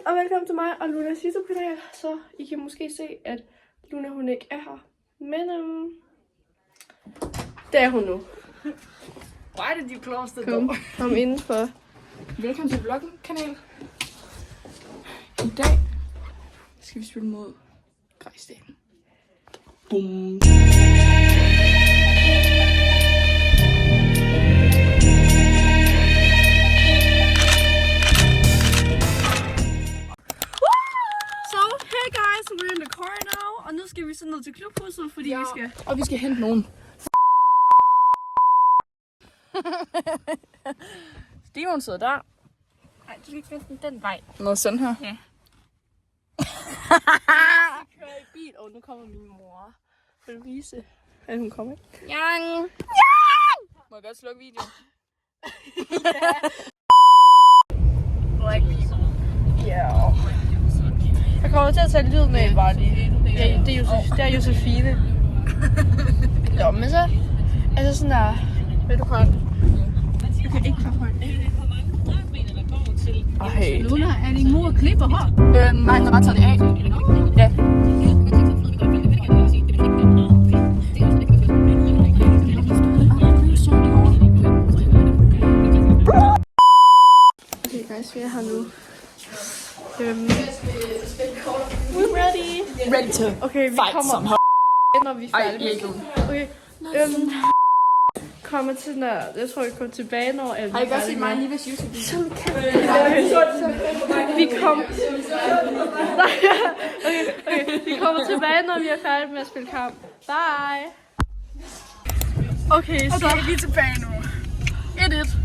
og velkommen til mig og Lunas YouTube-kanal. Så I kan måske se, at Luna hun ikke er her. Men det er hun nu. Why did you close the door? Kom indenfor. Velkommen til vloggen-kanal. I dag skal vi spille mod Grejsdalen. Bum. Hey guys, we're in the car now, og nu skal vi så ned til klubhuset, fordi vi skal hente nogen. Steven sidder der. Nej, du skal ikke finde den vej. Noget sådan her. Ja. Jeg kører i bil, og nu kommer min mor. Vil du vise, at hun kommer? Yang! Må jeg godt slukke videoen? Black people. Yeah. Jeg kommer til at tage lyd med bare lige. Ja, det er Josefine. Nå, men så... Altså sådan der... Vil du holde? Jeg kan ikke forholde det. Ej. Luna, er din mor klipper her? Nej, den retter det af. Ja. Okay guys, vi er her nu. We're ready. Ready to Okay, vi fight kommer, somehow. når vi er færdige. Okay, kommer til den der, jeg tror, jeg kommer tilbage, når jeg er Har I godt set mig lige ved YouTube? Så kan vi kommer... Okay, vi kommer tilbage, når vi er færdige med at spille kamp. Bye! Okay, så... Okay, vi er tilbage nu. 1-1.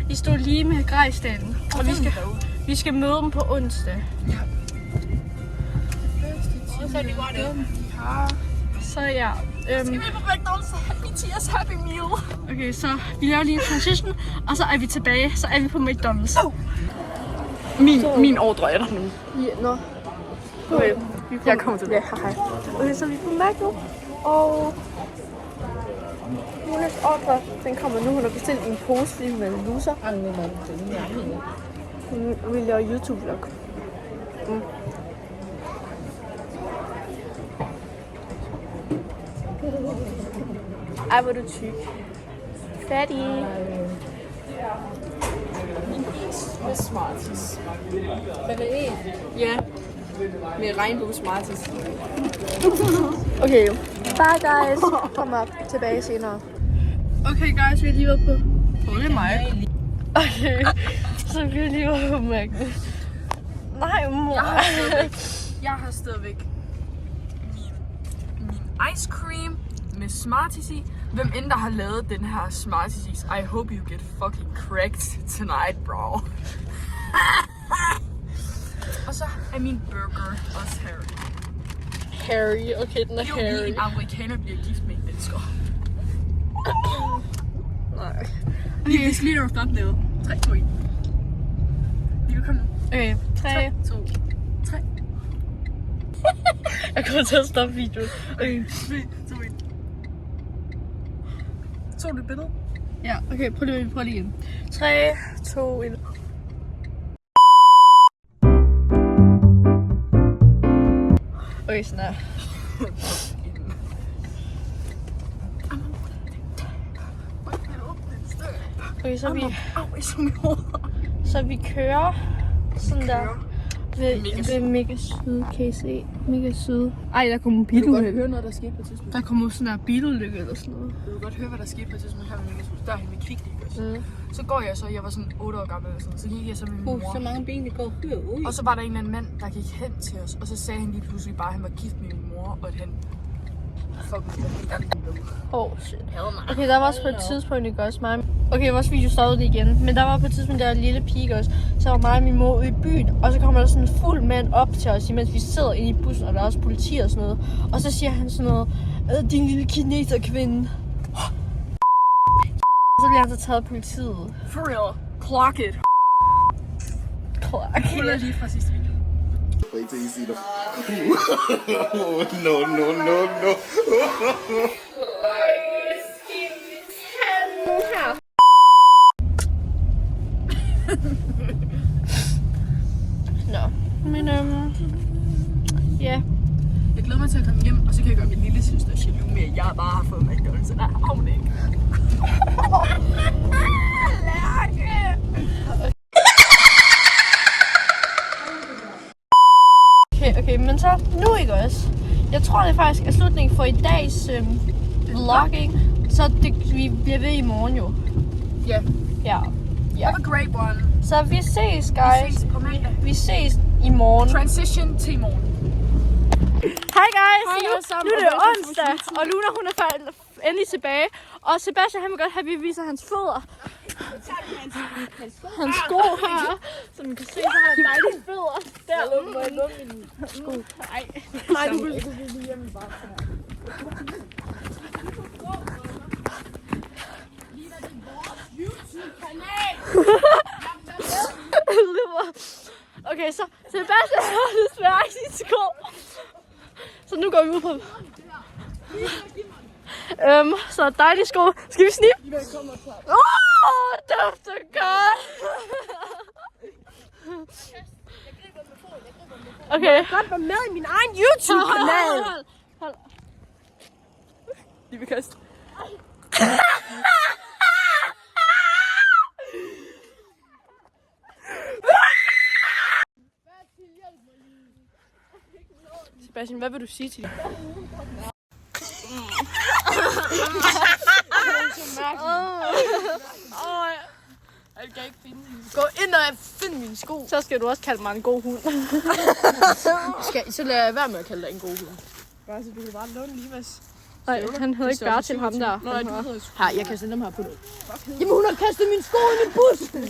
Vi står lige med Grejsdalen, og vi skal møde dem på onsdag. Ja. Så ja. Skal vi på McDonald's Happy Tears Happy Meal? Okay, så vi laver lige en transition, og så er vi tilbage. Så er vi på McDonald's. Min ordre er der nu. Ja, nå. Okay, Jeg kommer tilbage. Ja, hej. Okay, så er vi på Mac nu, og Lunas ordre, den kommer nu. Hun har bestilt en pose lige med en loser. Hun vil lave YouTube-vlog. Ej, hvor er du tyk. Fattig. Med Smarties. Hvad vil I? Ja. Med regnbue Smarties. Okay, bye guys. Kom op tilbage senere. Okay guys, vi har lige været på... Det er mig. Okay, så vi har lige været på Mac. Nej, mor. Jeg har stadigvæk min ice cream med Smarties i. Hvem end der har lavet den her Smarties, I hope you get fucking cracked tonight, bro. Og så er min burger også Harry. Harry, okay, den er Jo, Harry. en amerikaner bliver gift med en mennesker. Nej. Okay, vi skal lige stop nede. 3, 2, 1. Vi vil komme nu. Okay, 3, 2, 3. Jeg kommer til at stoppe videoen. Okay. 3, 2, 1. Så du billedet? Ja, okay, prøv lige igen. 3, 2, 1. Okay, sådan her. Okay, så vi kører sådan der ved Mega Syd, kan I se? Mega Syd. Ej, der kommer Vil du godt bilulykke. høre noget, der skete på et tidspunkt? Der kommer sådan der bilulykke eller sådan noget. Vil du godt høre, hvad der skete på et tidspunkt her med Mega Syd? Der er med Kvickly, ikke? Så går jeg så, jeg var sådan 8 år gammel eller sådan, så gik jeg så med min mor. Så mange ben, der går ud. Og så var der en eller anden mand, der gik hen til os, og så sagde han lige pludselig bare, at han var gift med min mor, og at han... Shit. Okay, der var også på et tidspunkt, ikke også mig. Okay, vores video stoppede lige igen. Men der var på et tidspunkt, der var en lille pige også. Så var mig og min mor ude i byen. Og så kommer der sådan en fuld mand op til os, imens vi sidder inde i bussen, og der er også politi og sådan noget. Og så siger han sådan noget, din lille kineserkvinde. Så bliver han så taget af politiet. For real. Clock it. Clock. Hun er lige fra sidste video. Wait till you see the. No. Nå, men ja. Jeg glæder mig til at komme hjem, og så kan jeg gøre min lille søster jaloux med, at jeg bare har fået McDonald's, så der har hun ikke. Okay, men så nu ikke også. Jeg tror det faktisk er slutningen for i dags vlogging, så vi bliver ved i morgen jo. Ja. Ja. Have a great one. Så vi ses, guys. Vi ses på mandag. Vi ses i morgen. Transition til i morgen. Hej guys! Hej Nu alle sammen, er og det velkommen til onsdag, YouTube. og Luna hun er endelig tilbage. Og Sebastian han vil godt have, at vi viser hans fødder. Hans sko her. Som I kan se, så har han dejlige fødder. Der. Må jeg lukke mine sko? Nej, du vil lige hjemme bare. Okay, så Sebastian har desværre ikke sine sko. Så nu går vi ud på så dejlige sko. Skal vi snippe? Dufter godt. Okay. Jeg kan godt være med i min egen YouTube-kanal. Hold. Lige ved kast. Sebastian, hvad vil du sige til det? Jeg kan ikke finde hende. Gå ind og find mine sko. Så skal du også kalde mig en god hund. Så lad jeg være med at kalde dig en god hund. Bare så du kan bare låne Livas. Nej, han hedder ikke bare til ham der. Nej, du hedder Her, jeg kan sende dem her på det. Jamen, hun har kastet mine sko ind i bussen.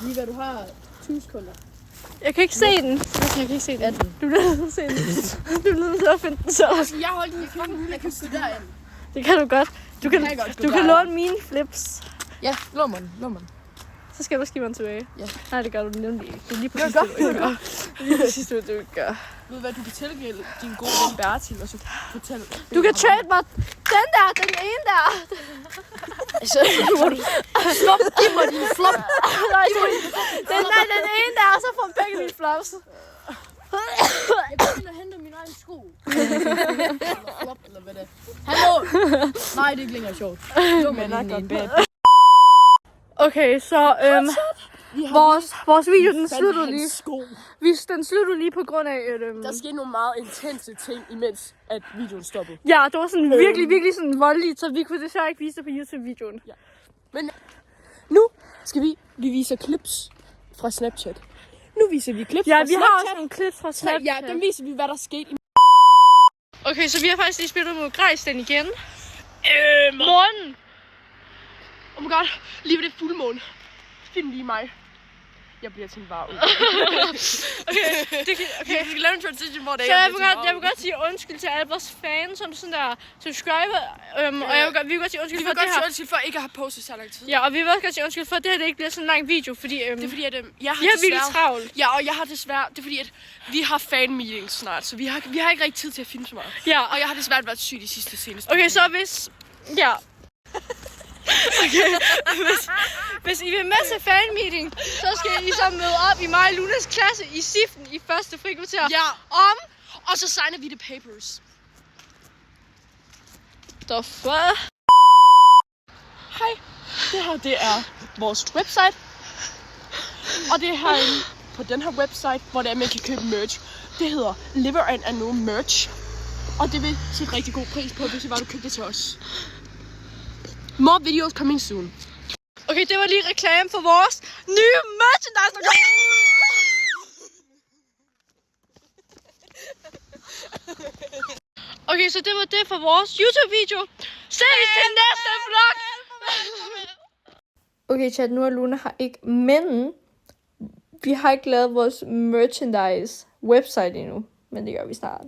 Lige hvad du har 20 sekunder. Jeg kan ikke se den. Jeg kan ikke se den. Du bliver nødt til at se den. Du bliver nødt til at finde den så. Jeg holdt den i fingrene, jeg kan stå derind. Det kan du godt. Du kan låne mine flips. Ja, lå mig den. Så skal du også give mig den tilbage. Ja. Nej, det gør du nemlig ikke. Det er lige præcis det, du ikke gør. Det er lige præcis det, du ikke gør. Ved du hvad, du kan tilgælde din gode ven Bertil, og så fortælle. Du kan trade mig den ene der. Så må du flop. Giv mig din flop. Nej, den ene der, og så får begge mine flops. Jeg går ind og henter min egen sko. Flop, eller hvad det er. Hallo! Nej, det er ikke længere sjovt. Okay, så vores video, den sluttede lige. Den sluttede lige på grund af, at Der skete nogle meget intense ting, imens at videoen stoppede. ja, det var sådan virkelig sådan voldeligt, så vi kunne desværre ikke vise det på YouTube-videoen. Ja. Men nu skal vi viser clips fra Snapchat. Nu viser vi clips Ja, fra vi Snapchat. har også nogle clips fra Snapchat. Ja, dem viser vi, hvad der skete. Okay, så vi har faktisk lige spillet mod Grejsten igen. Morgen! Oh my god, lige ved det fuldmåne. Find lige mig. Jeg bliver til en varv. Okay. Vi skal lave en transition, hvor det Så jeg vil godt sige undskyld til alle vores fans, som sådan der subscriber. Og vi vil godt sige undskyld for det her. undskyld for ikke at have postet så lang tid. Ja, og vi vil også godt sige undskyld for, at det her det ikke bliver sådan en lang video, fordi Det er fordi, at jeg har vi har vildt travlt. Ja, og jeg har desværre... Det er fordi, at vi har fan-meetings snart, så vi har ikke rigtig tid til at filme så meget. Ja. Og jeg har desværre været syg de seneste. Okay, så hvis... Ja. Okay. Hvis I vil med til fan-meeting, så skal I så møde op i mig og Lunas klasse i Siften i første frikvarter. Ja, og så signer vi the papers. The fuck? Hej, det her det er vores website. Og det er herinde på den her website, hvor det er, man kan købe merch. Det hedder Liver and No Merch. Og det vil sætte rigtig god pris på, hvis I bare købte det til os. More videos coming soon. Okay, det var lige reklame for vores nye merchandise, der kommer. Okay, så det var det for vores YouTube-video. Ses til næste vlog! Okay, chat, nu er Luna her ikke, men vi har ikke lavet vores merchandise website endnu, men det gør vi snart.